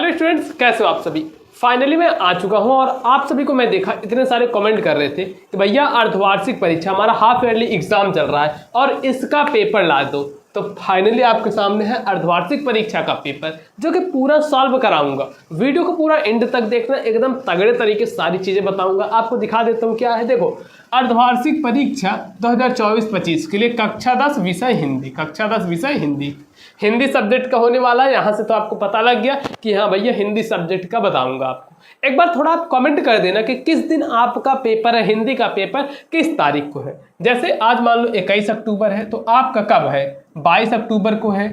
Hello students, कैसे हो आप सभी। फाइनली मैं आ चुका हूं और आप सभी को मैं देखा इतने सारे कमेंट कर रहे थे कि भैया अर्धवार्षिक परीक्षा हमारा हाफ ईयरली एग्जाम चल रहा है और इसका पेपर ला दो। तो फाइनली आपके सामने है अर्धवार्षिक परीक्षा का पेपर जो कि पूरा सॉल्व कराऊंगा। वीडियो को पूरा एंड तक देखना, एकदम तगड़े तरीके से सारी चीज़ें बताऊंगा। आपको दिखा देता हूँ क्या है। देखो, अर्धवार्षिक परीक्षा 2024-25 के लिए कक्षा 10 विषय हिंदी, कक्षा 10 विषय हिंदी, हिंदी सब्जेक्ट का होने वाला है। यहाँ से तो आपको पता लग गया कि हाँ भैया हिंदी सब्जेक्ट का बताऊंगा आपको। एक बार थोड़ा आप कमेंट कर देना कि किस दिन आपका पेपर है, हिंदी का पेपर किस तारीख को है। जैसे आज मान लो 21 अक्टूबर है तो आपका कब है, 22 अक्टूबर को है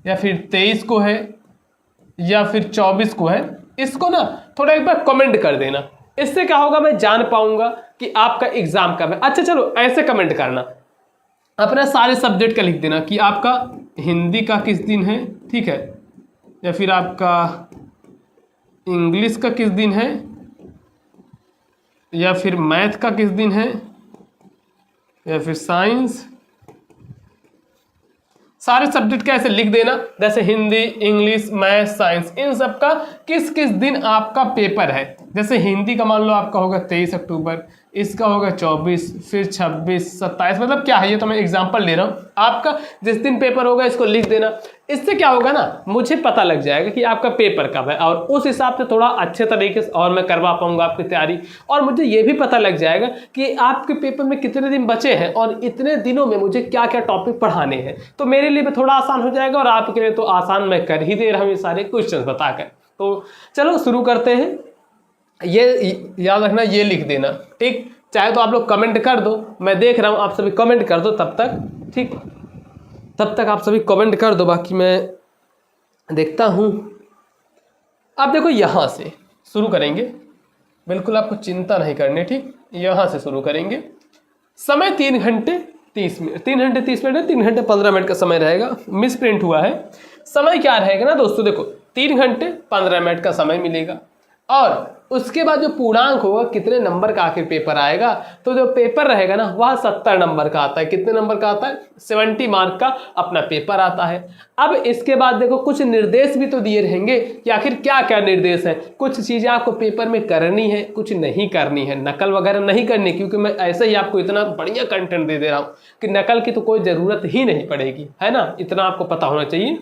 या फिर 23 को है या फिर 24 को है। इसको ना थोड़ा एक बार कमेंट कर देना, इससे क्या होगा मैं जान पाऊंगा कि आपका एग्जाम कब है। अच्छा चलो ऐसे कमेंट करना, अपना सारे सब्जेक्ट का लिख देना कि आपका हिंदी का किस दिन है, ठीक है, या फिर आपका इंग्लिश का किस दिन है, या फिर मैथ का किस दिन है, या फिर साइंस। सारे सब्जेक्ट का ऐसे लिख देना, जैसे हिंदी, इंग्लिश, मैथ, साइंस, इन सब का किस किस दिन आपका पेपर है। जैसे हिंदी का मान लो आपका होगा 23 अक्टूबर, इसका होगा 24, फिर 26, 27, मतलब क्या है ये तो मैं एग्जांपल ले रहा हूँ। आपका जिस दिन पेपर होगा इसको लिख देना। इससे क्या होगा ना, मुझे पता लग जाएगा कि आपका पेपर कब है और उस हिसाब से थोड़ा अच्छे तरीके से और मैं करवा पाऊंगा आपकी तैयारी। और मुझे ये भी पता लग जाएगा कि आपके पेपर में कितने दिन बचे हैं और इतने दिनों में मुझे क्या क्या टॉपिक पढ़ाने हैं। तो मेरे लिए भी थोड़ा आसान हो जाएगा और आपके लिए तो आसान मैं कर ही दे रहा हूँ ये सारे क्वेश्चन बताकर। तो चलो शुरू करते हैं। ये याद रखना, ये लिख देना, ठीक। चाहे तो आप लोग कमेंट कर दो, मैं देख रहा हूँ आप सभी कमेंट कर दो तब तक, ठीक। तब तक आप सभी कमेंट कर दो, बाकी मैं देखता हूँ। अब देखो यहाँ से शुरू करेंगे, बिल्कुल आपको चिंता नहीं करनी, ठीक। यहाँ से शुरू करेंगे। समय 3 घंटे 30 मिनट, 3 घंटे 30 मिनट है, 3 घंटे 15 मिनट का समय रहेगा। मिस प्रिंट हुआ है। समय क्या रहेगा ना दोस्तों, देखो 3 घंटे 15 मिनट का समय मिलेगा और उसके बाद जो पूर्णांक होगा, कितने नंबर का आखिर पेपर आएगा, तो जो पेपर रहेगा ना वह 70 नंबर का आता है। कितने नंबर का आता है, 70 मार्क का अपना पेपर आता है। अब इसके बाद देखो कुछ निर्देश भी तो दिए रहेंगे कि आखिर क्या क्या निर्देश है। कुछ चीज़ें आपको पेपर में करनी है, कुछ नहीं करनी है। नकल वगैरह नहीं करनी, क्योंकि मैं ऐसे ही आपको इतना बढ़िया कंटेंट दे रहा हूँ कि नकल की तो कोई ज़रूरत ही नहीं पड़ेगी, है ना। इतना आपको पता होना चाहिए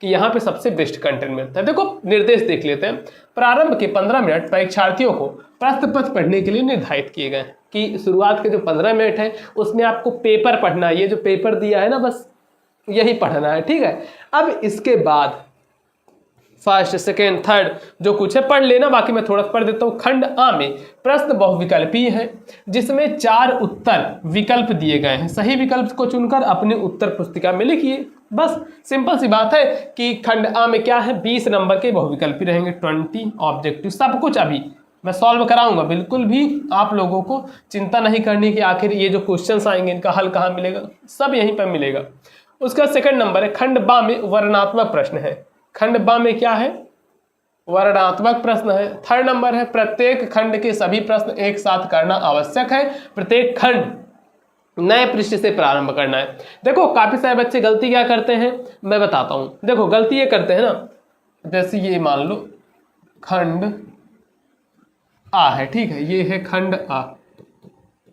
कि यहाँ पे सबसे बेस्ट कंटेंट मिलता है। देखो निर्देश देख लेते हैं। प्रारंभ के 15 मिनट परीक्षार्थियों को प्रश्न पत्र पढ़ने के लिए निर्धारित किए गए कि शुरुआत के जो 15 मिनट है उसमें आपको पेपर पढ़ना है। ये जो पेपर दिया है ना, बस यही पढ़ना है, ठीक है। अब इसके बाद फर्स्ट, सेकेंड, थर्ड जो कुछ है पढ़ लेना, बाकी मैं थोड़ा पढ़ देता हूँ। खंड आ में प्रश्न बहुविकल्पीय है जिसमें 4 उत्तर विकल्प दिए गए हैं। सही विकल्प को चुनकर अपनी उत्तर पुस्तिका में लिखिए। बस सिंपल सी बात है कि खंड आ में क्या है, 20 नंबर के बहुविकल्पी रहेंगे, 20 ऑब्जेक्टिव। सब कुछ अभी मैं सॉल्व कराऊंगा, बिल्कुल भी आप लोगों को चिंता नहीं करनी कि आखिर ये जो क्वेश्चंस आएंगे इनका हल कहाँ मिलेगा, सब यहीं पर मिलेगा। उसका सेकंड नंबर है खंड बा में वर्णनात्मक प्रश्न है। खंड बा में क्या है, वर्णनात्मक प्रश्न है। थर्ड नंबर है प्रत्येक खंड के सभी प्रश्न एक साथ करना आवश्यक है। प्रत्येक खंड नए पृष्ठ से प्रारंभ करना है। देखो काफी सारे बच्चे गलती क्या करते हैं मैं बताता हूं। देखो गलती ये करते हैं ना, जैसे ये मान लो खंड आ है, ठीक है, ये है खंड आ।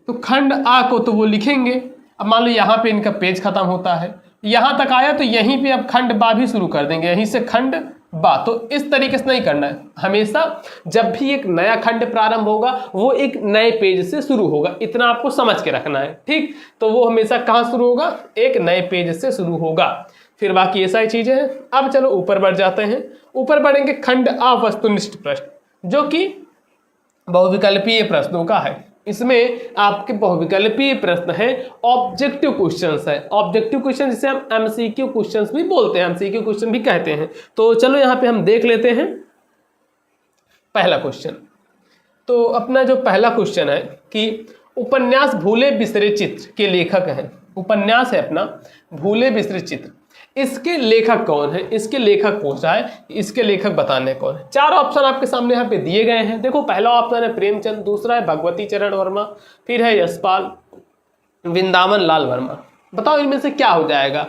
तो खंड आ को तो वो लिखेंगे। अब मान लो यहाँ पे इनका पेज खत्म होता है, यहाँ तक आया तो यहीं पे अब खंड बा भी शुरू कर देंगे, यहीं से खंड बा। तो इस तरीके से नहीं करना है। हमेशा जब भी एक नया खंड प्रारंभ होगा वो एक नए पेज से शुरू होगा, इतना आपको समझ के रखना है, ठीक। तो वो हमेशा कहाँ शुरू होगा, एक नए पेज से शुरू होगा। फिर बाकी ये सारी चीजें हैं। अब चलो ऊपर बढ़ जाते हैं। ऊपर बढ़ेंगे खंड आ वस्तुनिष्ठ प्रश्न, जो कि बहुविकल्पीय प्रश्नों का है। इसमें आपके बहुविकल्पीय प्रश्न है, ऑब्जेक्टिव क्वेश्चंस है। ऑब्जेक्टिव क्वेश्चन जिसे हम एमसीक्यू क्वेश्चंस भी बोलते हैं, एमसीक्यू क्वेश्चन भी कहते हैं। तो चलो यहाँ पे हम देख लेते हैं पहला क्वेश्चन। तो अपना जो पहला क्वेश्चन है कि उपन्यास भूले बिसरे चित्र के लेखक हैं। उपन्यास है अपना भूले बिसरे चित्र, इसके लेखक कौन है, इसके लेखक पूछ रहा है, इसके लेखक बताने कौन है। 4 ऑप्शन आपके सामने यहाँ पे दिए गए हैं। देखो पहला ऑप्शन है प्रेमचंद, दूसरा है भगवती चरण वर्मा, फिर है यशपाल, वृंदावन लाल वर्मा। बताओ इनमें से क्या हो जाएगा।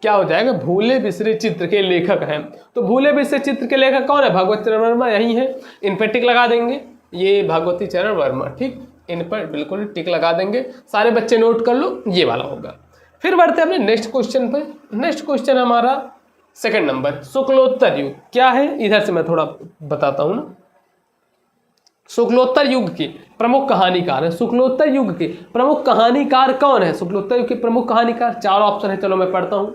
क्या हो जाएगा, भूले बिसरे चित्र के लेखक हैं। तो भूले बिसरे चित्र के लेखक कौन है, भगवती चरण वर्मा, यही है। इन पर टिक लगा देंगे, ये भगवती चरण वर्मा, ठीक, इन पर बिल्कुल टिक लगा देंगे। सारे बच्चे नोट कर लो, ये वाला होगा। फिर बढ़ते हैं अपने नेक्स्ट क्वेश्चन पे। नेक्स्ट क्वेश्चन हमारा सेकंड नंबर, शुक्लोत्तर युग क्या है, इधर से मैं थोड़ा बताता हूँ ना। शुक्लोत्तर युग के प्रमुख कहानीकार है। शुक्लोत्तर युग के प्रमुख कहानीकार कौन है, शुक्लोत्तर युग के प्रमुख कहानीकार, 4 ऑप्शन है, चलो मैं पढ़ता हूँ।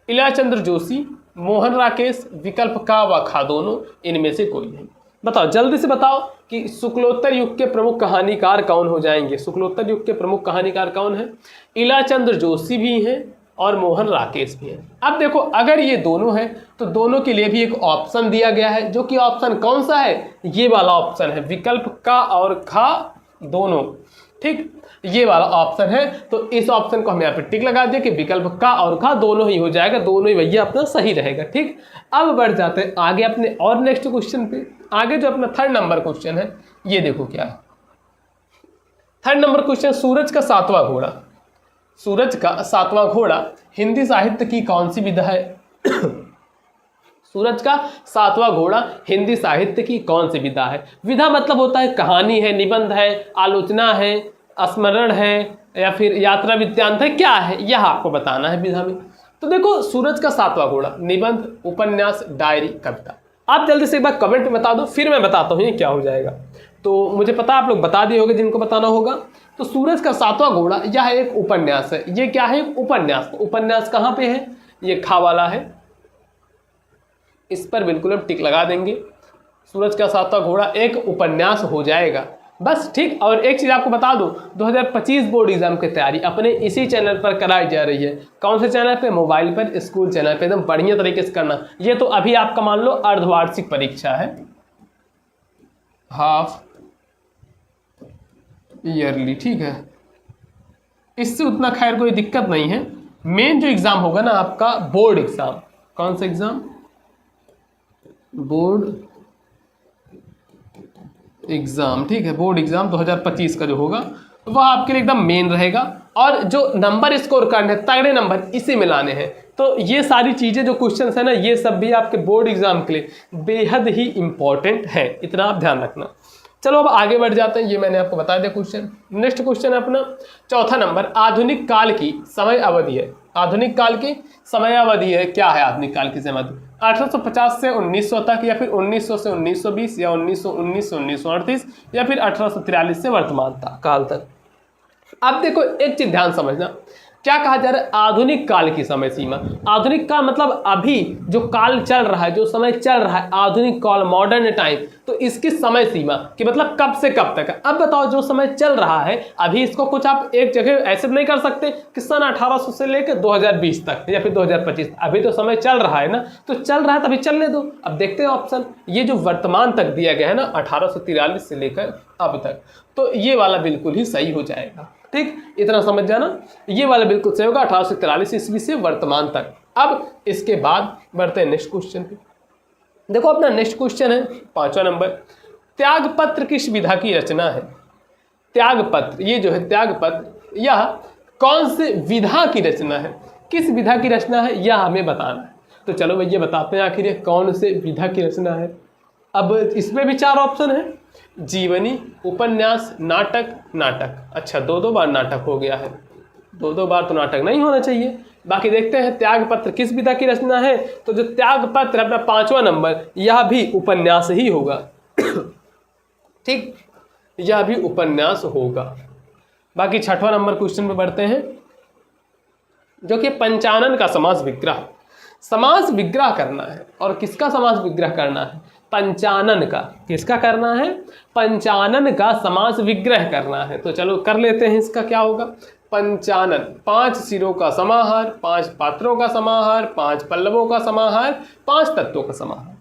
इलाचंद्र जोशी, मोहन राकेश, विकल्प का व खा, दोनों, इनमें से कोई नहीं। बताओ जल्दी से बताओ कि शुक्लोत्तर युग के प्रमुख कहानीकार कौन हो जाएंगे। शुक्लोत्तर युग के प्रमुख कहानीकार कौन है, इलाचंद्र जोशी भी हैं और मोहन राकेश भी हैं। अब देखो अगर ये दोनों हैं तो दोनों के लिए भी एक ऑप्शन दिया गया है, जो कि ऑप्शन कौन सा है, ये वाला ऑप्शन है, विकल्प का और खा दोनों, ठीक, ये वाला ऑप्शन है। तो इस ऑप्शन को हम यहाँ पे टिक लगा दिया कि विकल्प का और खा दोनों ही हो जाएगा, दोनों ही भैया अपना सही रहेगा, ठीक। अब बढ़ जाते हैं आगे अपने और नेक्स्ट क्वेश्चन पे। आगे जो अपना थर्ड नंबर क्वेश्चन है, ये देखो क्या है। थर्ड नंबर क्वेश्चन, सूरज का 7वां घोड़ा। सूरज का 7वां घोड़ा हिंदी साहित्य की कौन सी विधा है। सूरज का 7वां घोड़ा हिंदी साहित्य की कौन सी विधा है। विधा मतलब होता है कहानी है, निबंध है, आलोचना है, स्मरण है, या फिर यात्रा वृत्तांत है, क्या है यह आपको बताना है विधा में। तो देखो सूरज का 7वां घोड़ा, निबंध, उपन्यास, डायरी, कविता। आप जल्दी से एक बार कमेंट में बता दो, फिर मैं बताता हूँ ये क्या हो जाएगा। तो मुझे पता आप लोग बता दिए होंगे जिनको बताना होगा। तो सूरज का 7वां घोड़ा यह एक उपन्यास है। ये क्या है, एक उपन्यास। तो उपन्यास कहाँ पे है, ये खा वाला है, इस पर बिल्कुल हम टिक लगा देंगे। सूरज का 7वां घोड़ा एक उपन्यास हो जाएगा, बस, ठीक। और एक चीज़ आपको बता दूं, 2025 बोर्ड एग्जाम की तैयारी अपने इसी चैनल पर कराई जा रही है। कौन से चैनल पे, मोबाइल पर, स्कूल चैनल पे, एकदम बढ़िया तरीके से करना। ये तो अभी आपका मान लो अर्धवार्षिक परीक्षा है, हाफ ईयरली, ठीक है, इससे उतना खैर कोई दिक्कत नहीं है। मेन जो एग्जाम होगा ना आपका बोर्ड एग्जाम, कौन सा एग्जाम, बोर्ड एग्जाम, ठीक है, बोर्ड एग्जाम 2025 का जो होगा वह आपके लिए एकदम मेन रहेगा। और जो नंबर स्कोर करने हैं, तगड़े नंबर इसी में लाने हैं। तो ये सारी चीज़ें जो क्वेश्चन है ना, ये सब भी आपके बोर्ड एग्जाम के लिए बेहद ही इंपॉर्टेंट है, इतना आप ध्यान रखना। चलो अब आगे बढ़ जाते हैं, ये मैंने आपको बता दिया क्वेश्चन। नेक्स्ट क्वेश्चन है अपना चौथा नंबर, आधुनिक काल की समय अवधि है। आधुनिक काल की समय अवधि है, क्या है आधुनिक काल की समय अवधि, 1850 से 1900 तक, या फिर 1900 से 1920, या 1919 से 1938, या फिर 1843 से वर्तमान काल तक। अब देखो एक चीज ध्यान समझना, क्या कहा जा रहा है, आधुनिक काल की समय सीमा। आधुनिक काल मतलब अभी जो काल चल रहा है, जो समय चल रहा है, आधुनिक काल, मॉडर्न टाइम, तो इसकी समय सीमा कि मतलब कब से कब तक है। अब बताओ जो समय चल रहा है अभी, इसको कुछ आप एक जगह ऐसे नहीं कर सकते कि सन 1800 से लेकर 2020 तक या फिर 2025, अभी तो समय चल रहा है ना, तो चल रहा है तभी चलने दो। अब देखते हैं ऑप्शन, ये जो वर्तमान तक दिया गया है ना, 1843 से लेकर अब तक, तो ये वाला बिल्कुल ही सही हो जाएगा, ठीक, इतना समझ जाना, ये वाला बिल्कुल सही होगा, 1843 ईस्वी से वर्तमान तक। अब इसके बाद बढ़ते हैं नेक्स्ट क्वेश्चन पे। देखो अपना नेक्स्ट क्वेश्चन है 5वां नंबर, त्यागपत्र किस विधा की रचना है। त्यागपत्र, ये जो है त्यागपत्र, यह कौन से विधा की रचना है, किस विधा की रचना है, यह हमें बताना है। तो चलो भैया बताते हैं आखिर ये कौन से विधा की रचना है। अब इसमें भी 4 ऑप्शन है, जीवनी, उपन्यास, नाटक, नाटक। अच्छा, 2 बार नाटक हो गया है, 2 बार तो नाटक नहीं होना चाहिए। बाकी देखते हैं त्यागपत्र किस विधा की रचना है। तो जो त्यागपत्र अपना 5वां नंबर, यह भी उपन्यास ही होगा, ठीक, यह भी उपन्यास होगा। बाकी 6वां नंबर क्वेश्चन में बढ़ते हैं, जो कि पंचानन का समास विग्रह। समास विग्रह करना है, और किसका समास विग्रह करना है, पंचानन का। किसका करना है, पंचानन का समास विग्रह करना है। तो चलो कर लेते हैं, इसका क्या होगा, पंचानन, 5 सिरों का समाहार, 5 पात्रों का समाहार, 5 पल्लवों का समाहार, 5 तत्वों का समाहार।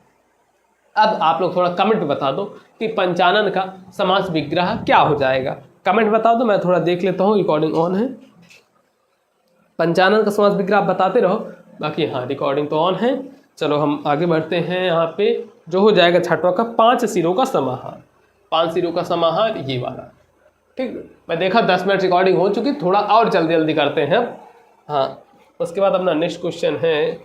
अब आप लोग थोड़ा कमेंट बता दो कि पंचानन का समास विग्रह क्या हो जाएगा, कमेंट बता दो, मैं थोड़ा देख लेता हूँ, रिकॉर्डिंग ऑन है। पंचानन का समास विग्रह आप बताते रहो, बाकी हाँ रिकॉर्डिंग तो ऑन है। चलो हम आगे बढ़ते हैं, यहाँ पे जो हो जाएगा 6वां का 5 सिरों का समाहार। 5 सिरों का समाहार ये वाला, ठीक। मैं देखा 10 मिनट रिकॉर्डिंग हो चुकी, थोड़ा और जल्दी जल्दी करते हैं। हाँ उसके बाद अपना नेक्स्ट क्वेश्चन है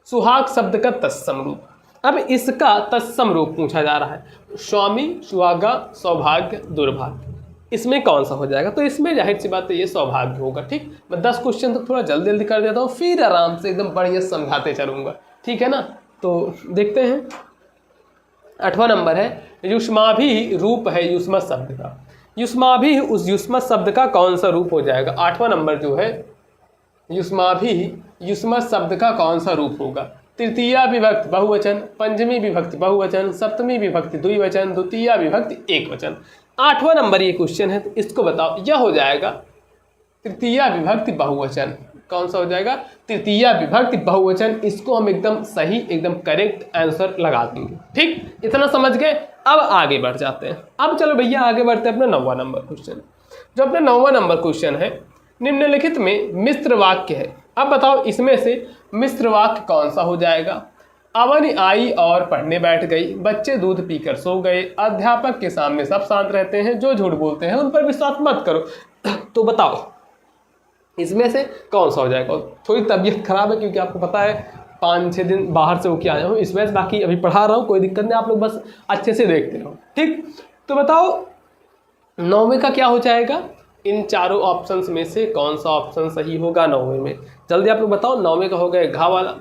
सुहाग शब्द का तत्सम रूप। अब इसका तत्सम रूप पूछा जा रहा है, स्वामी, सुहागा, सौभाग्य, दुर्भाग्य, इसमें कौन सा हो जाएगा? तो इसमें जाहिर सी बात है ये सौभाग्य होगा। ठीक, मैं 10 क्वेश्चन तो थोड़ा जल्दी जल्दी कर देता हूँ, फिर आराम से एकदम बढ़िया समझाते चलूँगा, ठीक है ना। तो देखते हैं 8वां नंबर है युष्माभि रूप है युष्मत शब्द का। युष्माभि उस युष्मत शब्द का कौन सा रूप हो जाएगा? 8वां नंबर जो है युष्माभि युष्मत शब्द का कौन सा रूप होगा? तृतीया विभक्ति बहुवचन, पंचमी विभक्ति बहुवचन, सप्तमी विभक्ति द्विवचन, द्वितीया विभक्ति एक वचन। 8वां नंबर ये क्वेश्चन है, तो इसको बताओ। यह हो जाएगा तृतीया विभक्ति बहुवचन। कौन सा हो जाएगा? तृतीया विभक्ति बहुवचन। इसको हम एकदम सही, एकदम करेक्ट आंसर लगा देंगे। ठीक, इतना समझ गए। अब आगे बढ़ जाते हैं। अब चलो भैया आगे बढ़ते हैं अपना 9वां नंबर क्वेश्चन। जो अपना 9वां नंबर क्वेश्चन है, निम्नलिखित में मिश्र वाक्य है। अब बताओ इसमें से मिश्र वाक्य कौन सा हो जाएगा? अवन आई और पढ़ने बैठ गई, बच्चे दूध पीकर सो गए, अध्यापक के सामने सब शांत रहते हैं, जो झूठ बोलते हैं उन पर विश्वास मत करो। तो बताओ इसमें से कौन सा हो जाएगा? थोड़ी तबीयत खराब है क्योंकि आपको पता है 5-6 दिन बाहर से होके आया हूँ, इस वजह से, बाकी अभी पढ़ा रहा हूँ, कोई दिक्कत नहीं, आप लोग बस अच्छे से देखते रहो। ठीक, तो बताओ 9वें का क्या हो जाएगा? इन चारों ऑप्शंस में से कौन सा ऑप्शन सही होगा 9वें में? जल्दी आप लोग बताओ। 9वें का हो गया घा वाला,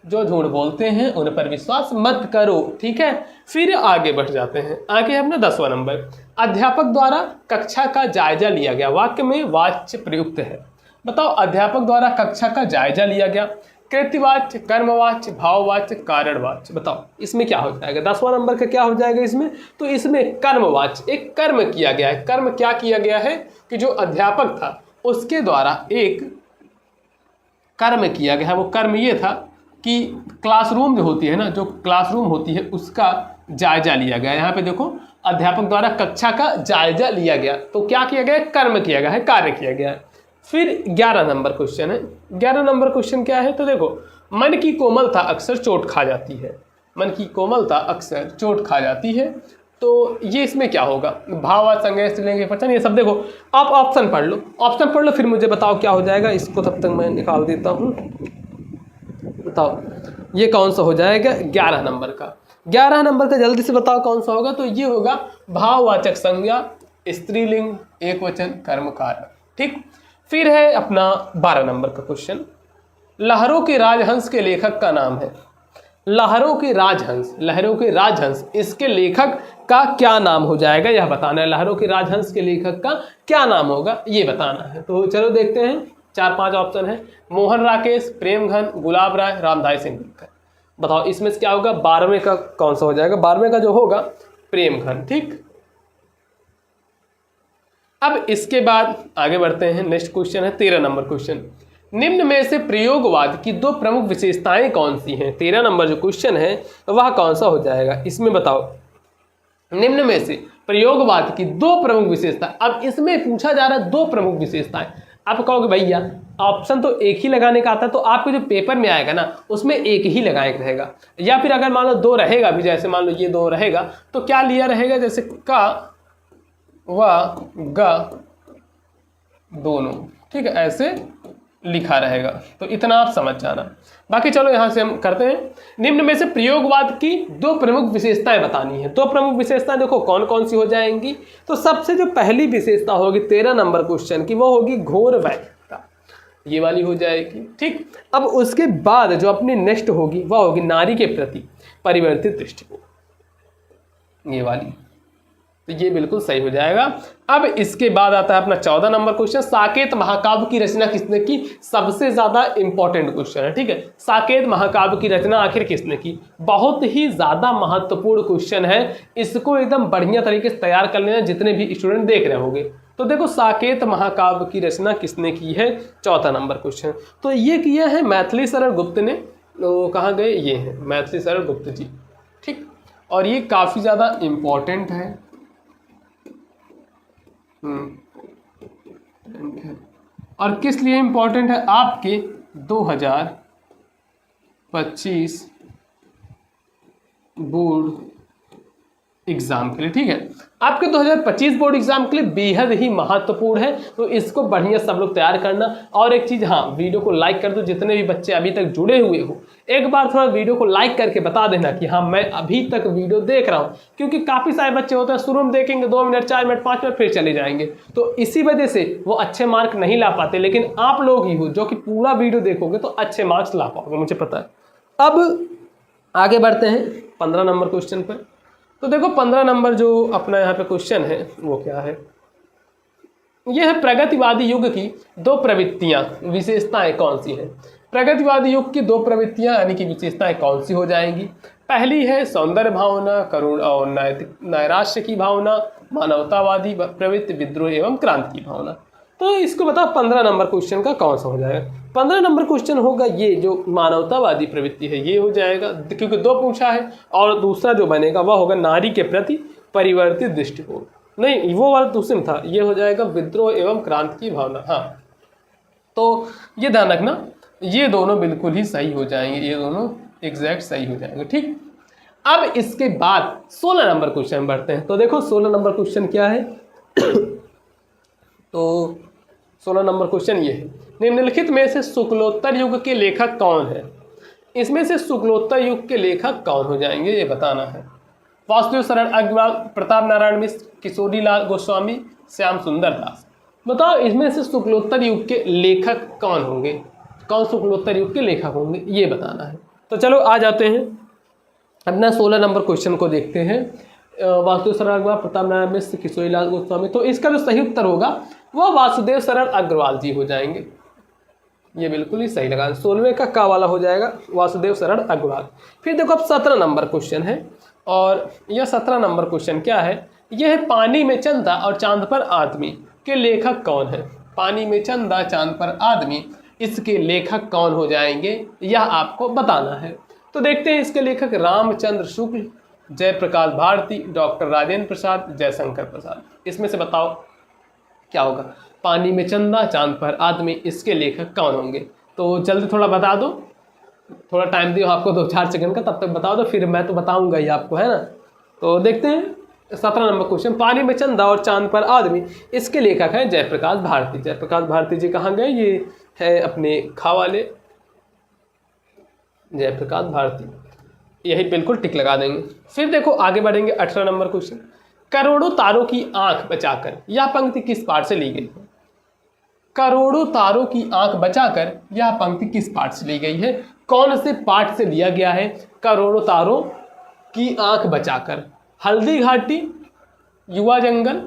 जो झूठ बोलते हैं उन पर विश्वास मत करो। ठीक है, फिर आगे बढ़ जाते हैं। आगे अपना 10वां नंबर, अध्यापक द्वारा कक्षा का जायजा लिया गया। वाक्य में वाच्य प्रयुक्त है। बताओ अध्यापक द्वारा कक्षा का जायजा लिया गया, कृत्यवाच्य, कर्मवाच्य, भाववाच्य, कारणवाच्य। बताओ इसमें क्या हो जाएगा? 10वां नंबर का क्या हो जाएगा इसमें? तो इसमें कर्मवाच्य, एक कर्म किया गया है। कर्म क्या किया गया है कि जो अध्यापक था उसके द्वारा एक कर्म किया गया है। वो कर्म ये था कि क्लासरूम जो होती है ना, जो क्लासरूम होती है उसका जायजा लिया गया। यहाँ पे देखो अध्यापक द्वारा कक्षा का जायजा लिया गया, तो क्या किया गया? कर्म किया गया है, कार्य किया गया है। फिर 11 नंबर क्वेश्चन है। 11 नंबर क्वेश्चन क्या है? तो देखो मन की कोमलता अक्सर चोट खा जाती है। मन की कोमलता अक्सर चोट खा जाती है, तो ये इसमें क्या होगा? भाव, संज्ञा, स्त्रीलिंग, वचन, ये सब देखो। आप ऑप्शन पढ़ लो, ऑप्शन पढ़ लो, फिर मुझे बताओ क्या हो जाएगा। इसको तब तक मैं निकाल देता हूँ। बताओ ये कौन सा हो जाएगा? 11 नंबर का। 11 नंबर का जल्दी से बताओ कौन सा होगा? तो ये होगा भाववाचक संज्ञा, स्त्रीलिंग, एक वचन, कर्म, कारण। ठीक, फिर है अपना 12 नंबर का क्वेश्चन, लहरों के राजहंस के लेखक का नाम है। लहरों के राजहंस, लहरों के राजहंस, इसके लेखक का क्या नाम हो जाएगा? यह बताना है। लहरों के राजहंस के लेखक का क्या नाम होगा ये बताना है। तो चलो देखते हैं। 4-5 ऑप्शन है, मोहन राकेश, प्रेमघन, गुलाब राय, रामधारी सिंह दिनकर। बताओ इसमें से क्या होगा? 12वें का कौन सा हो जाएगा? 12वें का जो होगा प्रेमघन। ठीक, अब इसके बाद आगे बढ़ते हैं। नेक्स्ट क्वेश्चन है 13 नंबर क्वेश्चन, निम्न में से प्रयोगवाद की 2 प्रमुख विशेषताएं कौन सी हैं? 13 नंबर जो क्वेश्चन है वह कौन सा हो जाएगा? इसमें बताओ निम्न में से प्रयोगवाद की 2 प्रमुख विशेषता। अब इसमें पूछा जा रहा है 2 प्रमुख विशेषताएं। आप कहोगे भैया ऑप्शन तो एक ही लगाने का आता है, तो आपके जो पेपर में आएगा ना उसमें एक ही लगाए रहेगा, या फिर अगर मान लो 2 रहेगा भी, जैसे मान लो ये 2 रहेगा तो क्या लिया रहेगा? जैसे का व ग दोनों। ठीक है, ऐसे लिखा रहेगा, तो इतना आप समझ जाना। बाकी चलो यहाँ से हम करते हैं। निम्न में से प्रयोगवाद की 2 प्रमुख विशेषताएं बतानी है। 2 प्रमुख विशेषताएं देखो कौन कौन सी हो जाएंगी। तो सबसे जो पहली विशेषता होगी 13 नंबर क्वेश्चन की, वो होगी घोर वैधता, ये वाली हो जाएगी। ठीक, अब उसके बाद जो अपनी नेक्स्ट होगी वह होगी नारी के प्रति परिवर्तित दृष्टिकोण, ये वाली, तो ये बिल्कुल सही हो जाएगा। अब इसके बाद आता है अपना 14 नंबर क्वेश्चन, साकेत महाकाव्य की रचना किसने की? सबसे ज्यादा इंपॉर्टेंट क्वेश्चन है। ठीक है, साकेत महाकाव्य की रचना आखिर किसने की? बहुत ही ज्यादा महत्वपूर्ण क्वेश्चन है, इसको एकदम बढ़िया तरीके से तैयार कर लेना जितने भी स्टूडेंट देख रहे होंगे। तो देखो साकेत महाकाव्य की रचना किसने की है? 14 नंबर क्वेश्चन। तो ये किया है मैथिली शरण गुप्त ने। तो कहाँ गए? ये है मैथिली शरण गुप्त जी। ठीक, और ये काफी ज्यादा इंपॉर्टेंट है। और किस लिए इंपॉर्टेंट है? आपके 2025 बोर्ड एग्जाम के लिए, ठीक है। आपके 2025 बोर्ड एग्जाम के लिए बेहद ही महत्वपूर्ण है, तो इसको बढ़िया सब लोग तैयार करना। और एक चीज़, हाँ, वीडियो को लाइक कर दो, जितने भी बच्चे अभी तक जुड़े हुए हो एक बार थोड़ा वीडियो को लाइक करके बता देना कि हाँ मैं अभी तक वीडियो देख रहा हूँ, क्योंकि काफ़ी सारे बच्चे होते हैं शुरू में देखेंगे 2 मिनट 4 मिनट 5 मिनट फिर चले जाएंगे, तो इसी वजह से वो अच्छे मार्क नहीं ला पाते। लेकिन आप लोग ही हो जो कि पूरा वीडियो देखोगे तो अच्छे मार्क्स ला पाओगे, मुझे पता है। अब आगे बढ़ते हैं 15 नंबर क्वेश्चन पर। तो देखो 15 नंबर जो अपना यहाँ पे क्वेश्चन है वो क्या है, यह है प्रगतिवादी युग की 2 प्रवृत्तियां विशेषताएं कौन सी हैं। प्रगतिवादी युग की 2 प्रवृत्तियां यानी कि विशेषताएं कौन सी हो जाएंगी। पहली है सौंदर्य भावना, करुण और नैराश्य की भावना, मानवतावादी प्रवृत्ति, विद्रोह एवं क्रांति की भावना। तो इसको बताओ 15 नंबर क्वेश्चन का कौन सा हो जाएगा। 15 नंबर क्वेश्चन होगा ये जो मानवतावादी प्रवृत्ति है ये हो जाएगा, क्योंकि 2 पूछा है। और दूसरा जो बनेगा वह होगा नारी के प्रति परिवर्तित दृष्टिकोण, नहीं वो वाला दूसरे में था, ये हो जाएगा विद्रोह एवं क्रांति की भावना। हाँ, तो ये ध्यान रखना, ये दोनों बिल्कुल ही सही हो जाएंगे, ये दोनों एग्जैक्ट सही हो जाएंगे, ठीक। अब इसके बाद 16 नंबर क्वेश्चन बढ़ते हैं। तो देखो 16 नंबर क्वेश्चन क्या है तो 16 नंबर क्वेश्चन ये है, निम्नलिखित में से शुक्लोत्तर युग के लेखक कौन है। इसमें से शुक्लोत्तर युग के लेखक कौन हो जाएंगे ये बताना है। वासुदेव शरण अग्रवाल, प्रताप नारायण मिश्र, किशोरी लाल गोस्वामी, श्याम सुंदर दास। बताओ इसमें से शुक्लोत्तर युग के लेखक कौन होंगे, कौन शुक्लोत्तर युग के लेखक होंगे ये बताना है। तो चलो आ जाते हैं अपना 16 नंबर क्वेश्चन को देखते हैं। वासुदेव शरण अग्रवाल, प्रताप नारायण मिश्र, किशोरी लाल गोस्वामी। तो इसका जो सही उत्तर होगा वह वासुदेव शरण अग्रवाल जी हो जाएंगे, ये बिल्कुल ही सही लगा। 16वें का वाला हो जाएगा वासुदेव शरण अग्रवाल। फिर देखो अब 17 नंबर क्वेश्चन है, और यह 17 नंबर क्वेश्चन क्या है, यह है पानी में चंदा और चांद पर आदमी के लेखक कौन है। पानी में चंदा चांद पर आदमी, इसके लेखक कौन हो जाएंगे यह आपको बताना है। तो देखते हैं इसके लेखक रामचंद्र शुक्ल, जयप्रकाश भारती, डॉक्टर राजेंद्र प्रसाद, जयशंकर प्रसाद। इसमें से बताओ क्या होगा। पानी में चंदा चांद पर आदमी, इसके लेखक कौन होंगे। तो जल्दी थोड़ा बता दो, थोड़ा टाइम दियो आपको 2-4 सेकंड का, तब तक बताओ तो फिर मैं तो बताऊंगा ही आपको, है ना। तो देखते हैं 17 नंबर क्वेश्चन, पानी में चंदा और चांद पर आदमी, इसके लेखक हैं जयप्रकाश भारती। जयप्रकाश भारती जी कहाँ गए, ये है अपने खा वाले जयप्रकाश भारती, यही बिल्कुल टिक लगा देंगे। फिर देखो आगे बढ़ेंगे 18 नंबर क्वेश्चन, करोड़ों तारों की आंख बचाकर, यह पंक्ति किस पाठ से ली गई है। करोड़ों तारों की आंख बचाकर, यह पंक्ति किस पाठ से ली गई है, कौन से पाठ से लिया गया है। करोड़ों तारों की आंख बचाकर, हल्दी घाटी, युवा जंगल,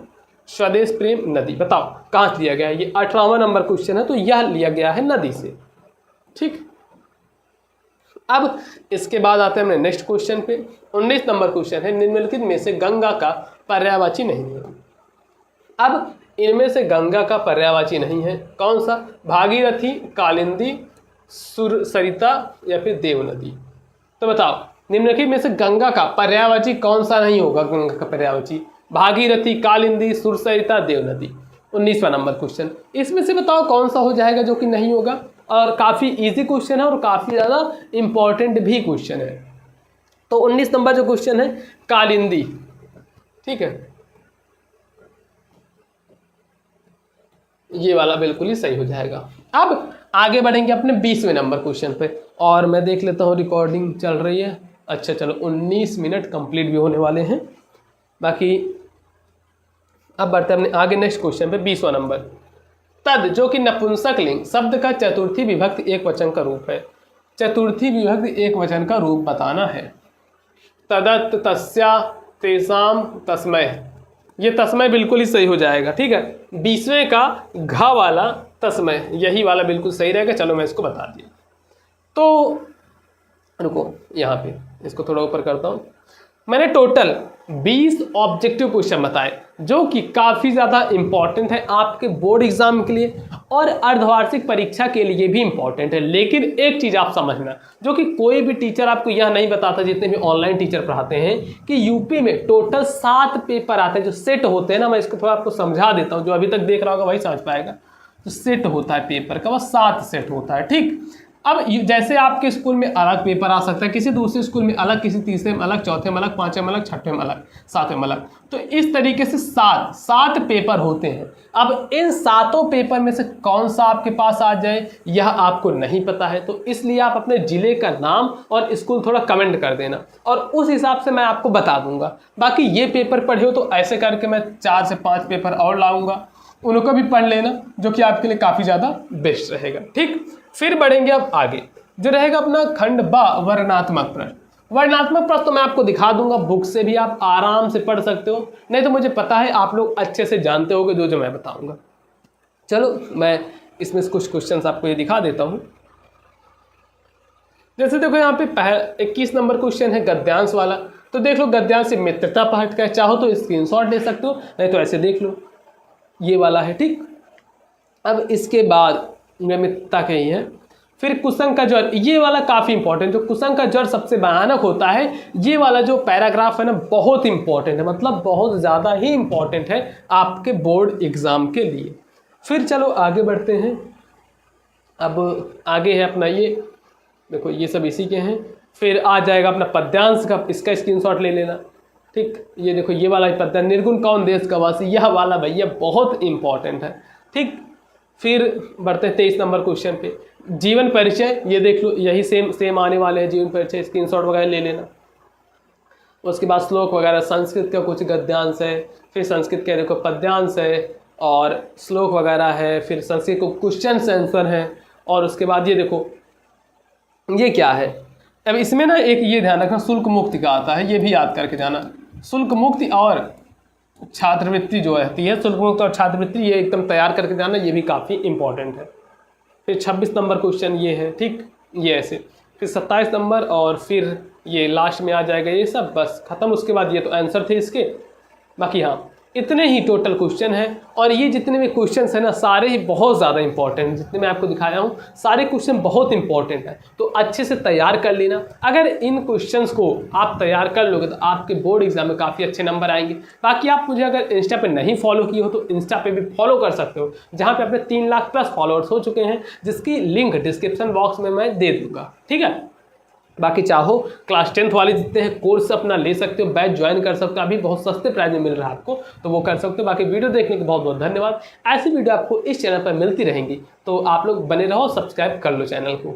स्वदेश प्रेम, नदी। बताओ कहाँ से लिया गया है। ये 18वां नंबर क्वेश्चन है, तो यह लिया गया है नदी से, ठीक। अब इसके बाद आते हैं अपने नेक्स्ट क्वेश्चन पे। 19 नंबर क्वेश्चन है, निम्नलिखित में से गंगा का पर्यायवाची नहीं है। अब इनमें से गंगा का पर्यायवाची नहीं है कौन सा, भागीरथी, कालिंदी, सरिता या फिर देव नदी। तो बताओ निम्नलिखित में से गंगा का पर्यायवाची कौन सा नहीं होगा। गंगा का पर्यायवाची भागीरथी, कालिंदी, सुरसरिता, देव नदी। 19वां नंबर क्वेश्चन, इसमें से बताओ कौन सा हो जाएगा जो कि नहीं होगा। और काफ़ी इजी क्वेश्चन है और काफ़ी ज़्यादा इंपॉर्टेंट भी क्वेश्चन है। तो 19 नंबर जो क्वेश्चन है कालिंदी, ठीक है, ये वाला बिल्कुल ही सही हो जाएगा। अब आगे बढ़ेंगे अपने 20वें नंबर क्वेश्चन पे, और मैं देख लेता हूँ रिकॉर्डिंग चल रही है। अच्छा चलो 19 मिनट कंप्लीट भी होने वाले हैं बाकी। अब बढ़ते हैं अपने आगे नेक्स्ट क्वेश्चन पे 20वां नंबर, तद जो कि नपुंसक लिंग शब्द का चतुर्थी विभक्ति एक वचन का रूप है। चतुर्थी विभक्ति एक वचन का रूप बताना है। तदत, तस्या, तेसाम, तस्मय, ये तस्मय बिल्कुल ही सही हो जाएगा, ठीक है। 20वें का घ वाला तस्मय, यही वाला बिल्कुल सही रहेगा। चलो मैं इसको बता दिया। तो रुको यहाँ पे इसको थोड़ा ऊपर करता हूँ। मैंने टोटल 20 ऑब्जेक्टिव क्वेश्चन बताए जो कि काफ़ी ज़्यादा इंपॉर्टेंट है आपके बोर्ड एग्जाम के लिए और अर्धवार्षिक परीक्षा के लिए भी इंपॉर्टेंट है। लेकिन एक चीज़ आप समझना, जो कि कोई भी टीचर आपको यह नहीं बताता, जितने भी ऑनलाइन टीचर पढ़ाते हैं, कि यूपी में टोटल 7 पेपर आते हैं जो सेट होते हैं ना। मैं इसको थोड़ा आपको समझा देता हूँ, जो अभी तक देख रहा होगा वही समझ पाएगा। तो सेट होता है पेपर का, वह 7 सेट होता है, ठीक। अब जैसे आपके स्कूल में अलग पेपर आ सकता है, किसी दूसरे स्कूल में अलग, किसी तीसरे में अलग, चौथे में अलग, पांचवें में अलग, छठवें में अलग, सातवें में अलग, तो इस तरीके से सात पेपर होते हैं। अब इन सातों पेपर में से कौन सा आपके पास आ जाए यह आपको नहीं पता है, तो इसलिए आप अपने जिले का नाम और स्कूल थोड़ा कमेंट कर देना और उस हिसाब से मैं आपको बता दूंगा। बाकी ये पेपर पढ़े हो तो ऐसे करके मैं 4 से 5 पेपर और लाऊंगा, उनको भी पढ़ लेना, जो कि आपके लिए काफ़ी ज़्यादा बेस्ट रहेगा। ठीक, फिर बढ़ेंगे अब आगे, जो रहेगा अपना खंड बा वर्णनात्मक प्रश्न। वर्णनात्मक प्रश्न तो मैं आपको दिखा दूंगा, बुक से भी आप आराम से पढ़ सकते हो, नहीं तो मुझे पता है आप लोग अच्छे से जानते होगे जो जो मैं बताऊंगा। चलो मैं इसमें से कुछ क्वेश्चंस आपको ये दिखा देता हूँ। जैसे देखो यहाँ पे 21 नंबर क्वेश्चन है गद्यांश वाला, तो देख लो गद्यांश से मित्रता पाठ का है, चाहो तो स्क्रीनशॉट ले सकते हो, नहीं तो ऐसे देख लो, ये वाला है। ठीक, अब इसके बाद मित्रता के ही है। फिर कुसंग का ज्वर, ये वाला काफ़ी इंपॉर्टेंट, जो कुसंग का ज्वर सबसे भयानक होता है, ये वाला जो पैराग्राफ है ना बहुत इंपॉर्टेंट है, मतलब बहुत ज़्यादा ही इंपॉर्टेंट है आपके बोर्ड एग्ज़ाम के लिए। फिर चलो आगे बढ़ते हैं। अब आगे है अपना ये देखो, ये सब इसी के हैं। फिर आ जाएगा अपना पद्यांश का, इसका स्क्रीनशॉट ले लेना। ठीक, ये देखो ये वाला पद्यांश, निर्गुण कौन देश का वासी, यह वाला भैया बहुत इंपॉर्टेंट है। ठीक, फिर बढ़ते हैं 23 नंबर क्वेश्चन पे, जीवन परिचय, ये देख लो यही सेम आने वाले हैं, जीवन परिचय स्क्रीनशॉट वगैरह ले लेना। उसके बाद श्लोक वगैरह, संस्कृत का कुछ गद्यांश है, फिर संस्कृत के देखो पद्यांश है और श्लोक वगैरह है, फिर संस्कृत को क्वेश्चन आंसर है। और उसके बाद ये देखो ये क्या है, अब इसमें ना एक ये ध्यान रखना, शुल्क मुक्ति का आता है, ये भी याद करके जाना। शुल्क मुक्ति और छात्रवृत्ति जो रहती है, शुल्क मुक्त और छात्रवृत्ति, ये एकदम तैयार करके जाना, ये भी काफ़ी इंपॉर्टेंट है। फिर 26 नंबर क्वेश्चन ये है। ठीक, ये ऐसे, फिर 27 नंबर और फिर ये लास्ट में आ जाएगा ये सब, बस खत्म। उसके बाद ये तो आंसर थे इसके, बाकी हाँ इतने ही टोटल क्वेश्चन हैं। और ये जितने भी क्वेश्चंस हैं ना सारे ही बहुत ज़्यादा इंपॉर्टेंट हैं, जितने मैं आपको दिखाया हूँ सारे क्वेश्चन बहुत इंपॉर्टेंट हैं, तो अच्छे से तैयार कर लेना। अगर इन क्वेश्चंस को आप तैयार कर लोगे तो आपके बोर्ड एग्जाम में काफ़ी अच्छे नंबर आएंगे। बाकी आप मुझे अगर इंस्टा पे नहीं फॉलो किए हो तो इंस्टा पे भी फॉलो कर सकते हो, जहाँ पे अपने 3 लाख प्लस फॉलोअर्स हो चुके हैं, जिसकी लिंक डिस्क्रिप्शन बॉक्स में मैं दे दूँगा। ठीक है, बाकी चाहो क्लास 10th वाले जितने हैं कोर्स अपना ले सकते हो, बैच ज्वाइन कर सकते हो, अभी बहुत सस्ते प्राइस में मिल रहा है आपको, तो वो कर सकते हो। बाकी वीडियो देखने के बहुत बहुत धन्यवाद। ऐसी वीडियो आपको इस चैनल पर मिलती रहेंगी, तो आप लोग बने रहो, सब्सक्राइब कर लो चैनल को।